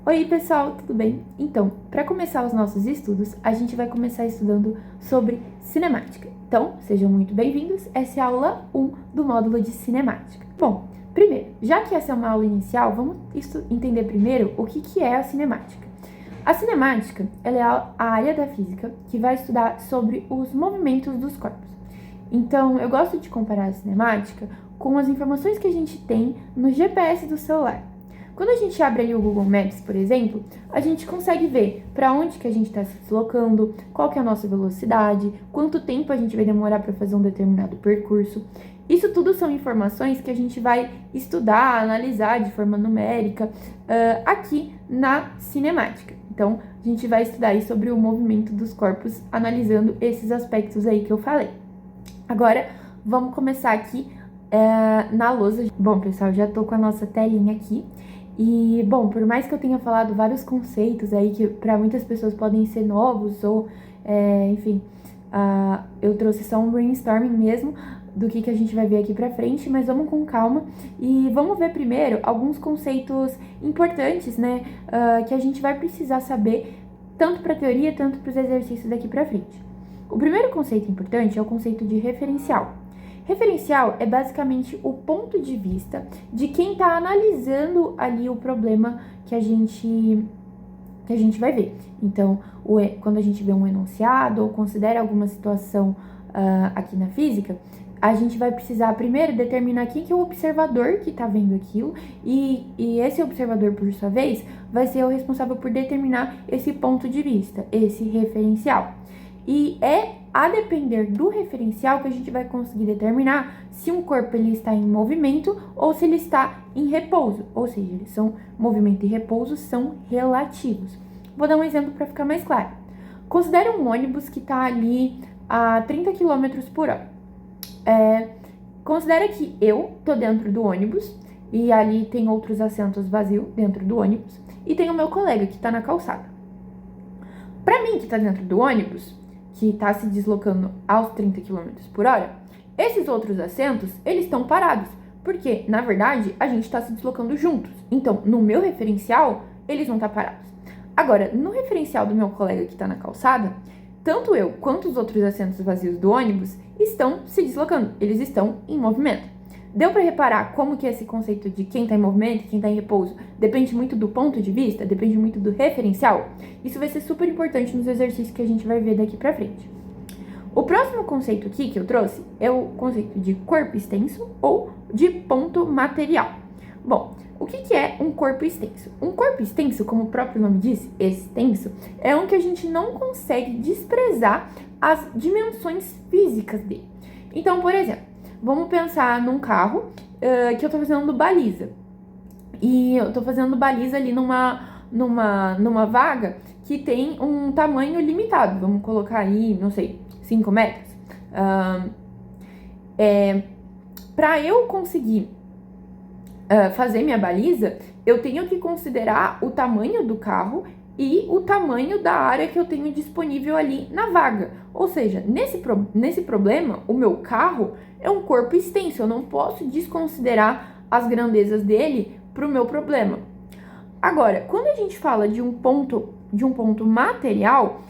Oi pessoal, tudo bem? Então, para começar os nossos estudos, a gente vai começar estudando sobre cinemática. Então, sejam muito bem-vindos, essa é a aula 1 do módulo de cinemática. Bom, primeiro, já que essa é uma aula inicial, vamos entender primeiro o que é a cinemática. A cinemática, ela é a área da física que vai estudar sobre os movimentos dos corpos. Então, eu gosto de comparar a cinemática com as informações que a gente tem no GPS do celular. Quando a gente abre ali o Google Maps, por exemplo, a gente consegue ver para onde que a gente está se deslocando, qual que é a nossa velocidade, quanto tempo a gente vai demorar para fazer um determinado percurso. Isso tudo são informações que a gente vai estudar, analisar de forma numérica aqui na cinemática. Então, a gente vai estudar aí sobre o movimento dos corpos, analisando esses aspectos aí que eu falei. Agora, vamos começar aqui na lousa. Bom, pessoal, já tô com a nossa telinha aqui. E, bom, por mais que eu tenha falado vários conceitos aí que para muitas pessoas podem ser novos ou, enfim, eu trouxe só um brainstorming mesmo do que a gente vai ver aqui pra frente, mas vamos com calma e vamos ver primeiro alguns conceitos importantes, né, que a gente vai precisar saber tanto para teoria, tanto para os exercícios daqui pra frente. O primeiro conceito importante é o conceito de referencial. Referencial é basicamente o ponto de vista de quem está analisando ali o problema que a gente vai ver. Então, quando a gente vê um enunciado ou considera alguma situação aqui na física, a gente vai precisar primeiro determinar quem que é o observador que está vendo aquilo e esse observador, por sua vez, vai ser o responsável por determinar esse ponto de vista, esse referencial. E a depender do referencial que a gente vai conseguir determinar se um corpo ele está em movimento ou se ele está em repouso, ou seja, movimento e repouso são relativos. Vou dar um exemplo para ficar mais claro. Considere um ônibus que está ali a 30 km por hora. Considere que eu estou dentro do ônibus e ali tem outros assentos vazios dentro do ônibus e tem o meu colega que está na calçada. Para mim que está dentro do ônibus, que está se deslocando aos 30 km por hora, esses outros assentos, eles estão parados, porque, na verdade, a gente está se deslocando juntos. Então, no meu referencial, eles vão estar parados. Agora, no referencial do meu colega que está na calçada, tanto eu quanto os outros assentos vazios do ônibus estão se deslocando, eles estão em movimento. Deu para reparar como que esse conceito de quem está em movimento e quem está em repouso depende muito do ponto de vista, depende muito do referencial? Isso vai ser super importante nos exercícios que a gente vai ver daqui para frente. O próximo conceito aqui que eu trouxe é o conceito de corpo extenso ou de ponto material. Bom, o que é um corpo extenso? Um corpo extenso, como o próprio nome diz, extenso, é um que a gente não consegue desprezar as dimensões físicas dele. Então, por exemplo, vamos pensar num carro que eu tô fazendo baliza. E eu tô fazendo baliza ali numa vaga que tem um tamanho limitado. Vamos colocar aí, não sei, 5 metros. Para eu conseguir fazer minha baliza, eu tenho que considerar o tamanho do carro e o tamanho da área que eu tenho disponível ali na vaga. Ou seja, nesse problema, o meu carro é um corpo extenso, eu não posso desconsiderar as grandezas dele para o meu problema. Agora, quando a gente fala de um ponto material,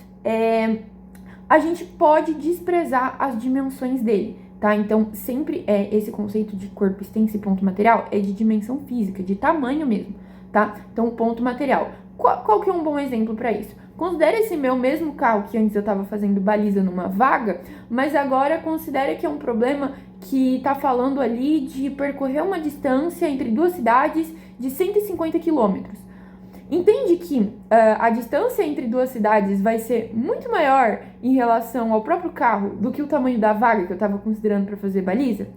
a gente pode desprezar as dimensões dele, tá? Então, sempre esse conceito de corpo extenso e ponto material é de dimensão física, de tamanho mesmo, tá? Então, ponto material. Qual que é um bom exemplo para isso? Considere esse meu mesmo carro que antes eu estava fazendo baliza numa vaga, mas agora considere que é um problema que está falando ali de percorrer uma distância entre duas cidades de 150 quilômetros. Entende que a distância entre duas cidades vai ser muito maior em relação ao próprio carro do que o tamanho da vaga que eu estava considerando para fazer baliza?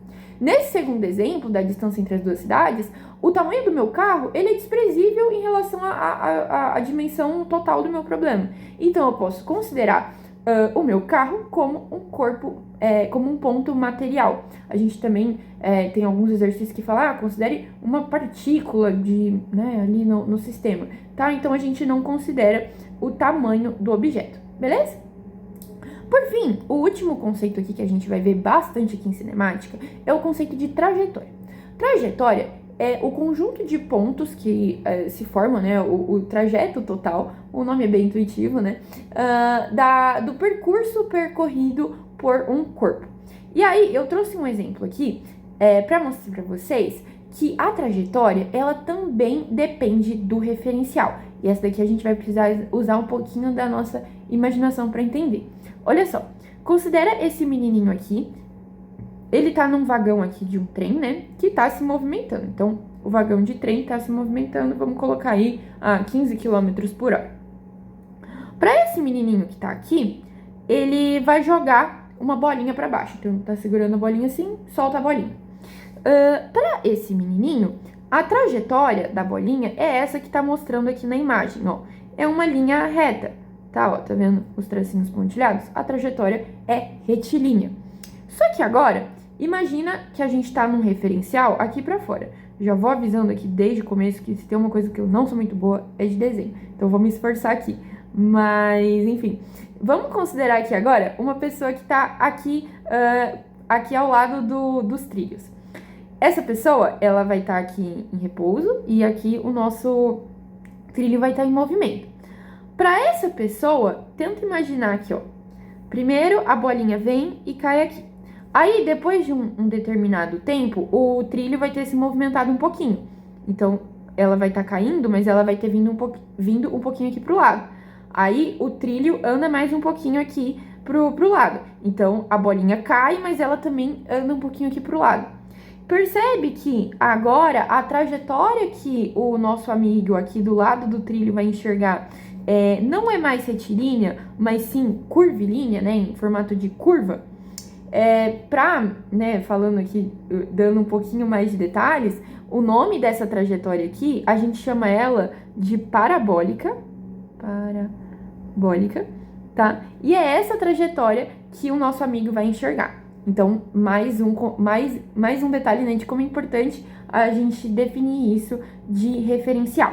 Nesse segundo exemplo da distância entre as duas cidades, o tamanho do meu carro ele é desprezível em relação à dimensão total do meu problema. Então, eu posso considerar o meu carro como um corpo, como um ponto material. A gente também tem alguns exercícios que falam, considere uma partícula ali no sistema, tá? Então, a gente não considera o tamanho do objeto, beleza? Por fim, o último conceito aqui que a gente vai ver bastante aqui em cinemática é o conceito de trajetória. Trajetória é o conjunto de pontos que se formam, né, o trajeto total, o nome é bem intuitivo, né, do percurso percorrido por um corpo. E aí, eu trouxe um exemplo aqui para mostrar para vocês que a trajetória, ela também depende do referencial. E essa daqui a gente vai precisar usar um pouquinho da nossa imaginação para entender. Olha só, considera esse menininho aqui, ele tá num vagão aqui de um trem, né, que tá se movimentando. Então, o vagão de trem tá se movimentando, vamos colocar aí a 15 km por hora. Para esse menininho que tá aqui, ele vai jogar uma bolinha para baixo. Então, tá segurando a bolinha assim, solta a bolinha. Para esse menininho, a trajetória da bolinha é essa que tá mostrando aqui na imagem, ó. É uma linha reta, tá? Ó, tá vendo os tracinhos pontilhados? A trajetória é retilínea. Só que agora, imagina que a gente tá num referencial aqui pra fora. Já vou avisando aqui desde o começo que se tem uma coisa que eu não sou muito boa é de desenho. Então, vou me esforçar aqui. Mas, enfim, vamos considerar aqui agora uma pessoa que tá aqui, aqui ao lado dos trilhos. Essa pessoa, ela vai estar aqui em repouso e aqui o nosso trilho vai estar em movimento. Para essa pessoa, tenta imaginar aqui, ó. Primeiro, a bolinha vem e cai aqui. Aí, depois de um determinado tempo, o trilho vai ter se movimentado um pouquinho. Então, ela vai estar caindo, mas ela vai ter vindo um pouquinho aqui pro lado. Aí, o trilho anda mais um pouquinho aqui pro lado. Então, a bolinha cai, mas ela também anda um pouquinho aqui pro lado. Percebe que agora a trajetória que o nosso amigo aqui do lado do trilho vai enxergar não é mais retilínea, mas sim curvilínea, né, em formato de curva. Falando aqui, dando um pouquinho mais de detalhes, o nome dessa trajetória aqui, a gente chama ela de parabólica, tá? E é essa trajetória que o nosso amigo vai enxergar. Então, mais um detalhe, né, de como é importante a gente definir isso de referencial.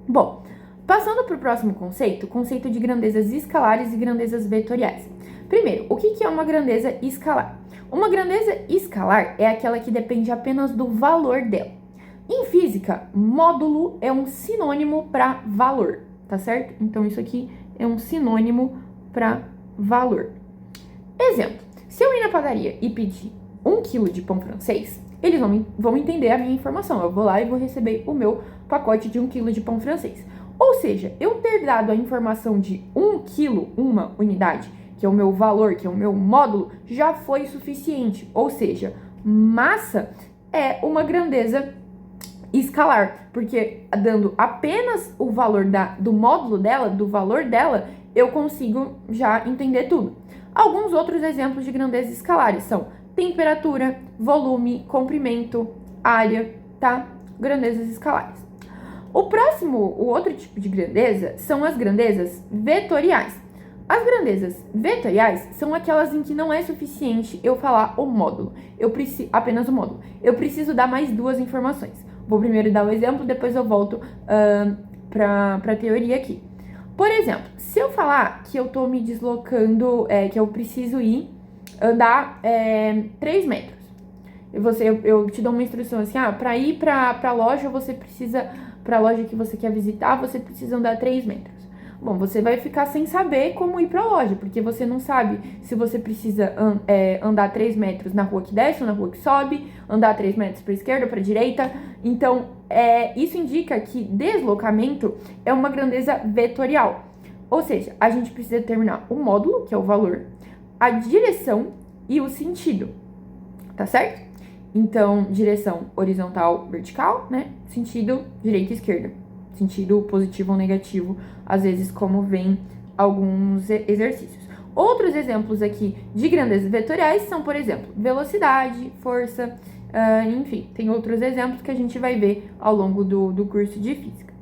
Bom, passando para o próximo conceito, o conceito de grandezas escalares e grandezas vetoriais. Primeiro, o que é uma grandeza escalar? Uma grandeza escalar é aquela que depende apenas do valor dela. Em física, módulo é um sinônimo para valor, tá certo? Então, isso aqui é um sinônimo para valor. Exemplo. Se eu ir na padaria e pedir 1 kg de pão francês, eles vão entender a minha informação. Eu vou lá e vou receber o meu pacote de 1 kg de pão francês. Ou seja, eu ter dado a informação de 1 kg, uma unidade, que é o meu valor, que é o meu módulo, já foi suficiente. Ou seja, massa é uma grandeza escalar, porque dando apenas o valor do módulo dela, do valor dela, eu consigo já entender tudo. Alguns outros exemplos de grandezas escalares são temperatura, volume, comprimento, área, tá? Grandezas escalares. O outro tipo de grandeza são as grandezas vetoriais. As grandezas vetoriais são aquelas em que não é suficiente eu falar o módulo, apenas o módulo. Eu preciso dar mais duas informações. Vou primeiro dar o exemplo, depois eu volto para a teoria aqui. Por exemplo, se eu falar que eu tô me deslocando, que eu preciso andar 3 metros. Eu te dou uma instrução assim, para ir pra loja, pra loja que você quer visitar, você precisa andar 3 metros. Bom, você vai ficar sem saber como ir pra loja, porque você não sabe se você precisa andar 3 metros na rua que desce ou na rua que sobe, andar 3 metros pra esquerda ou pra direita. Então, isso indica que deslocamento é uma grandeza vetorial. Ou seja, a gente precisa determinar o módulo, que é o valor, a direção e o sentido, tá certo? Então, direção horizontal, vertical, né? Sentido direita e esquerda. Sentido positivo ou negativo, às vezes como vem alguns exercícios. Outros exemplos aqui de grandezas vetoriais são, por exemplo, velocidade, força, enfim, tem outros exemplos que a gente vai ver ao longo do curso de física.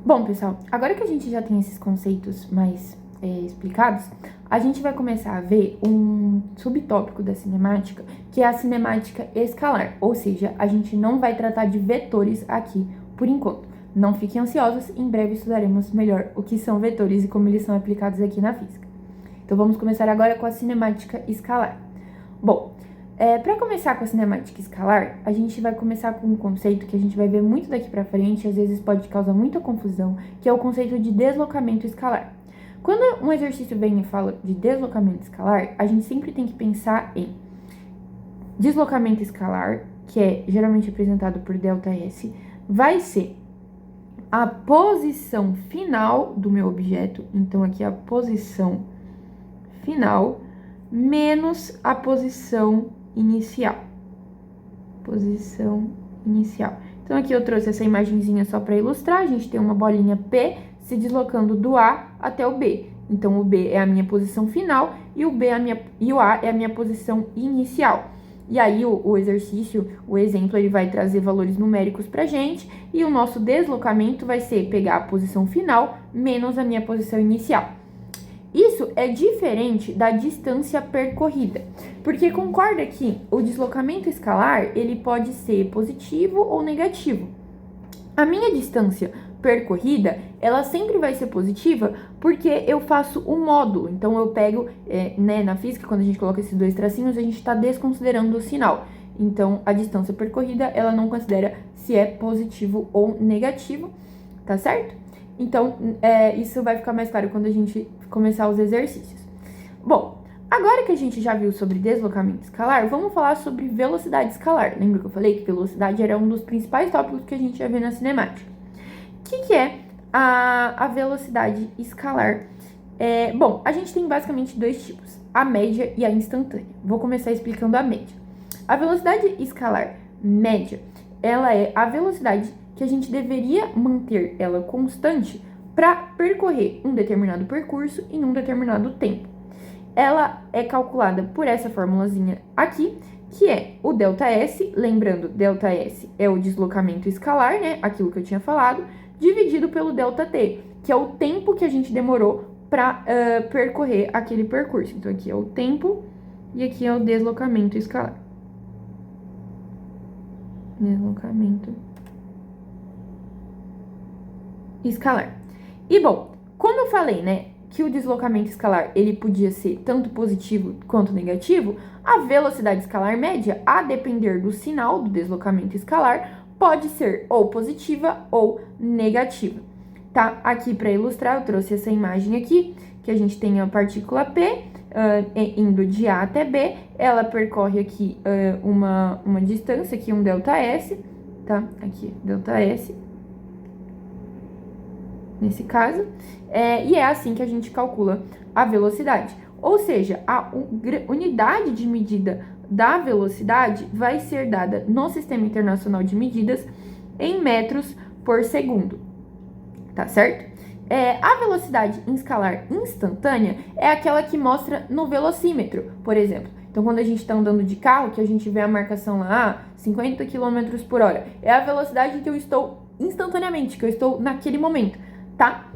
Bom, pessoal, agora que a gente já tem esses conceitos mais explicados, a gente vai começar a ver um subtópico da cinemática, que é a cinemática escalar, ou seja, a gente não vai tratar de vetores aqui por enquanto. Não fiquem ansiosos, em breve estudaremos melhor o que são vetores e como eles são aplicados aqui na física. Então vamos começar agora com a cinemática escalar. Bom, Para começar com a cinemática escalar, a gente vai começar com um conceito que a gente vai ver muito daqui para frente, às vezes pode causar muita confusão, que é o conceito de deslocamento escalar. Quando um exercício vem e fala de deslocamento escalar, a gente sempre tem que pensar em deslocamento escalar, que é geralmente representado por ΔS, vai ser a posição final do meu objeto, então aqui a posição final, menos a posição inicial. Posição inicial. Então, aqui eu trouxe essa imagenzinha só para ilustrar. A gente tem uma bolinha P se deslocando do A até o B. Então, o B é a minha posição final e o A é a minha posição inicial. E aí, o exercício, o exemplo, ele vai trazer valores numéricos pra gente e o nosso deslocamento vai ser pegar a posição final menos a minha posição inicial. Isso é diferente da distância percorrida, porque concorda que o deslocamento escalar, ele pode ser positivo ou negativo. A minha distância percorrida, ela sempre vai ser positiva porque eu faço o módulo. Então, eu pego, na física, quando a gente coloca esses dois tracinhos, a gente está desconsiderando o sinal. Então, a distância percorrida, ela não considera se é positivo ou negativo, tá certo? Então, isso vai ficar mais claro quando a gente começar os exercícios. Bom, agora que a gente já viu sobre deslocamento escalar, vamos falar sobre velocidade escalar. Lembra que eu falei que velocidade era um dos principais tópicos que a gente ia ver na cinemática? O que é a velocidade escalar? Bom, a gente tem basicamente dois tipos, a média e a instantânea. Vou começar explicando a média. A velocidade escalar média, ela é a velocidade que a gente deveria manter ela constante para percorrer um determinado percurso em um determinado tempo. Ela é calculada por essa formulazinha aqui, que é o ΔS, lembrando, ΔS é o deslocamento escalar, né, aquilo que eu tinha falado, dividido pelo ΔT, que é o tempo que a gente demorou para percorrer aquele percurso. Então, aqui é o tempo e aqui é o deslocamento escalar. Deslocamento escalar. E bom, como eu falei, né, que o deslocamento escalar ele podia ser tanto positivo quanto negativo, a velocidade escalar média, a depender do sinal do deslocamento escalar, pode ser ou positiva ou negativa. Tá? Aqui para ilustrar, eu trouxe essa imagem aqui, que a gente tem a partícula P indo de A até B, ela percorre aqui uma distância, aqui um ΔS, tá? Aqui, ΔS. Nesse caso, e é assim que a gente calcula a velocidade. Ou seja, a unidade de medida da velocidade vai ser dada no Sistema Internacional de Medidas em metros por segundo, tá certo? A velocidade em escalar instantânea é aquela que mostra no velocímetro, por exemplo. Então, quando a gente está andando de carro, que a gente vê a marcação lá, 50 km por hora, é a velocidade que eu estou instantaneamente, que eu estou naquele momento, tá?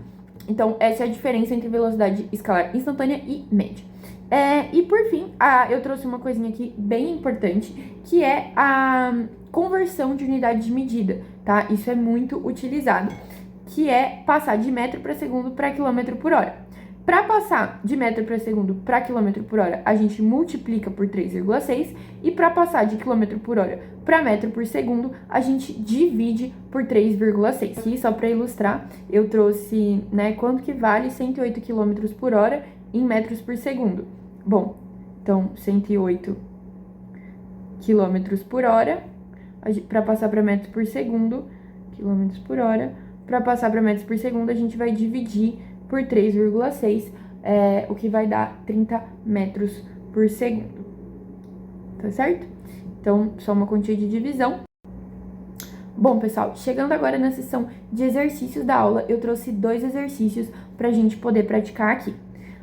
Então, essa é a diferença entre velocidade escalar instantânea e média. E por fim, eu trouxe uma coisinha aqui bem importante, que é a conversão de unidade de medida, tá? Isso é muito utilizado, que é passar de metro para segundo para quilômetro por hora. Para passar de metro para segundo para quilômetro por hora, a gente multiplica por 3,6 e para passar de quilômetro por hora para metro por segundo, a gente divide por 3,6. Aqui, só para ilustrar, eu trouxe, né, quanto que vale 108 km por hora em metros por segundo. Bom, então 108 km por hora, para passar para metros por segundo, quilômetros por hora, para passar para metros por segundo, a gente vai dividir por 3,6, o que vai dar 30 metros por segundo, tá certo? Então, só uma quantia de divisão. Bom, pessoal, chegando agora na sessão de exercícios da aula, eu trouxe 2 exercícios para a gente poder praticar aqui.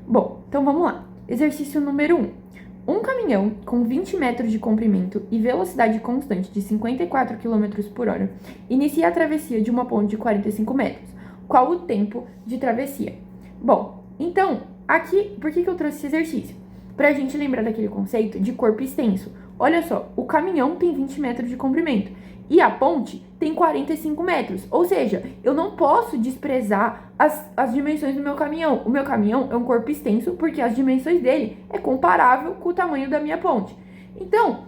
Bom, então vamos lá. Exercício número 1. Um caminhão com 20 metros de comprimento e velocidade constante de 54 km por hora inicia a travessia de uma ponte de 45 metros. Qual o tempo de travessia? Bom, então, aqui, por que eu trouxe esse exercício? Pra gente lembrar daquele conceito de corpo extenso. Olha só, o caminhão tem 20 metros de comprimento e a ponte tem 45 metros. Ou seja, eu não posso desprezar as dimensões do meu caminhão. O meu caminhão é um corpo extenso porque as dimensões dele é comparável com o tamanho da minha ponte. Então,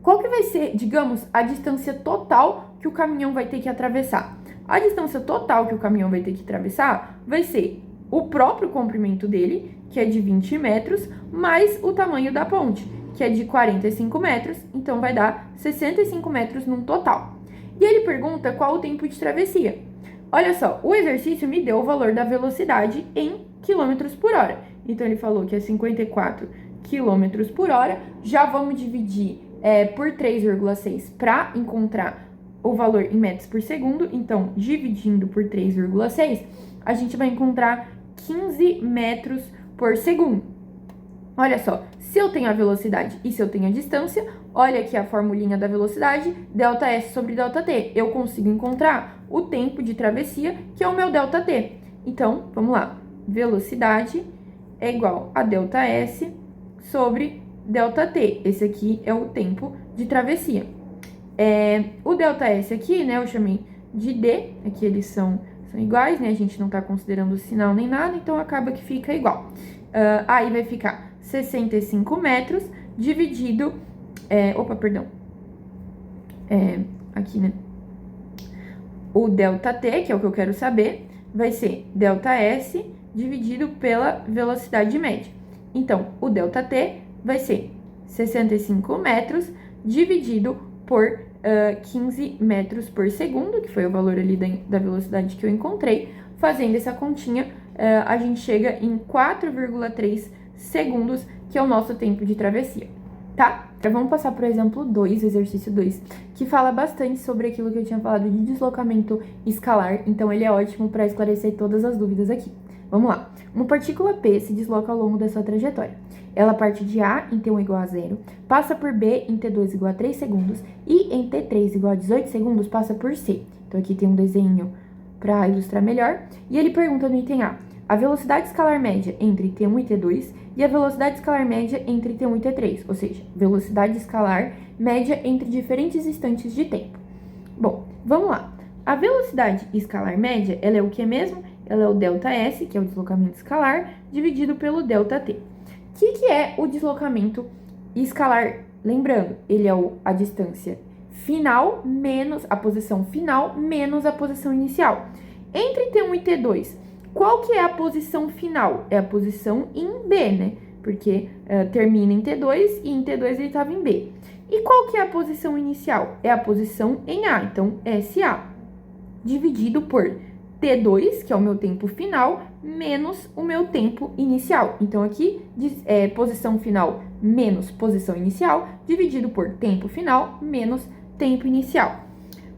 qual que vai ser, digamos, a distância total que o caminhão vai ter que atravessar? A distância total que o caminhão vai ter que atravessar vai ser o próprio comprimento dele, que é de 20 metros, mais o tamanho da ponte, que é de 45 metros, então vai dar 65 metros no total. E ele pergunta qual o tempo de travessia. Olha só, o exercício me deu o valor da velocidade em quilômetros por hora. Então, ele falou que é 54 quilômetros por hora. Já vamos dividir por 3,6 para encontrar o valor em metros por segundo. Então, dividindo por 3,6, a gente vai encontrar 15 metros por segundo. Olha só, se eu tenho a velocidade e se eu tenho a distância, olha aqui a formulinha da velocidade, ΔS sobre ΔT. Eu consigo encontrar o tempo de travessia, que é o meu ΔT. Então, vamos lá. Velocidade é igual a ΔS sobre ΔT. Esse aqui é o tempo de travessia. O ΔS aqui, né, eu chamei de D. Aqui eles são iguais, né? A gente não tá considerando o sinal nem nada, então acaba que fica igual. Aí vai ficar 65 metros dividido... aqui, né? O ΔT, que é o que eu quero saber, vai ser ΔS dividido pela velocidade média. Então, o ΔT vai ser 65 metros dividido por 15 metros por segundo, que foi o valor ali da velocidade que eu encontrei. Fazendo essa continha, a gente chega em 4,3 segundos, que é o nosso tempo de travessia, tá? Então, vamos passar para o exemplo 2, exercício 2, que fala bastante sobre aquilo que eu tinha falado de deslocamento escalar, então ele é ótimo para esclarecer todas as dúvidas aqui. Vamos lá. Uma partícula P se desloca ao longo da sua trajetória. Ela parte de A em T1 igual a 0, passa por B em T2 igual a 3 segundos e em T3 igual a 18 segundos passa por C. Então, aqui tem um desenho para ilustrar melhor. E ele pergunta no item a velocidade escalar média entre T1 e T2 e a velocidade escalar média entre T1 e T3, ou seja, velocidade escalar média entre diferentes instantes de tempo. Bom, vamos lá. A velocidade escalar média, ela é o que mesmo? Ela é o ΔS, que é o deslocamento escalar, dividido pelo ΔT. O que é o deslocamento escalar? Lembrando, ele é a distância final menos a posição final menos a posição inicial. Entre T1 e T2, qual que é a posição final? É a posição em B, né? Porque termina em T2 e em T2 ele estava em B. E qual que é a posição inicial? É a posição em A, então SA, dividido por T2, que é o meu tempo final, menos o meu tempo inicial. Então, aqui, posição final menos posição inicial, dividido por tempo final menos tempo inicial.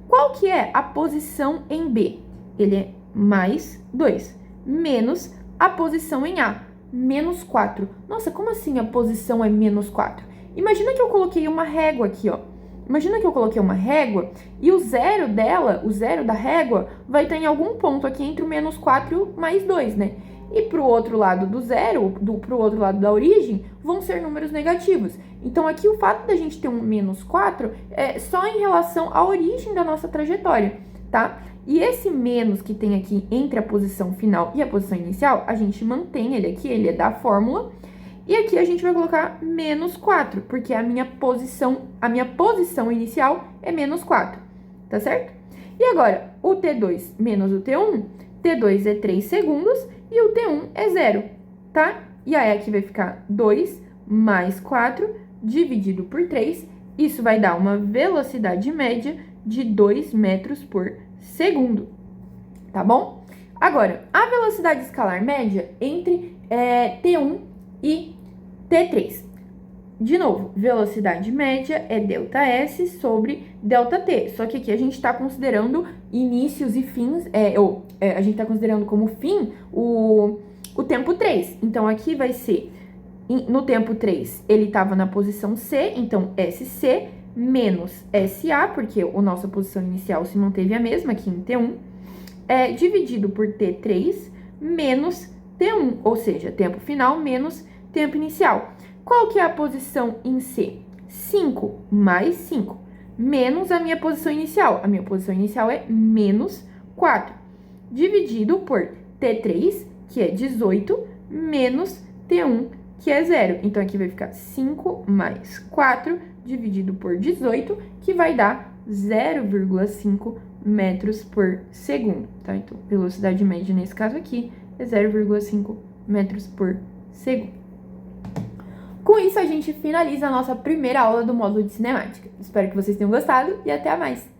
Qual que é a posição em B? Ele é mais 2, menos a posição em A, menos 4. Nossa, como assim a posição é menos 4? Imagina que eu coloquei uma régua aqui, ó. Imagina que eu coloquei uma régua e o zero dela, o zero da régua, vai estar em algum ponto aqui entre o menos 4 mais 2, né? E pro outro lado do zero, pro outro lado da origem, vão ser números negativos. Então, aqui o fato da gente ter um menos 4 é só em relação à origem da nossa trajetória, tá? E esse menos que tem aqui entre a posição final e a posição inicial, a gente mantém ele aqui, ele é da fórmula. E aqui a gente vai colocar menos 4, porque a minha posição inicial é menos 4, tá certo? E agora, o T2 menos o T1, T2 é 3 segundos e o T1 é 0, tá? E aí aqui vai ficar 2 mais 4 dividido por 3, isso vai dar uma velocidade média de 2 metros por segundo, tá bom? Agora, a velocidade escalar média entre T1 e T3. De novo, velocidade média é ΔS sobre ΔT. Só que aqui a gente está considerando inícios e fins, a gente está considerando como fim o tempo 3. Então, aqui vai ser, no tempo 3, ele estava na posição C, então SC menos SA, porque a nossa posição inicial se manteve a mesma aqui em T1, dividido por T3 menos T1, ou seja, tempo final menos tempo inicial. Qual que é a posição em C? 5 mais 5, menos a minha posição inicial. A minha posição inicial é menos 4, dividido por T3, que é 18, menos T1, que é 0. Então, aqui vai ficar 5 mais 4 dividido por 18, que vai dar 0,5 metros por segundo, tá? Então, velocidade média nesse caso aqui é 0,5 metros por segundo. Com isso, a gente finaliza a nossa primeira aula do módulo de cinemática. Espero que vocês tenham gostado e até mais!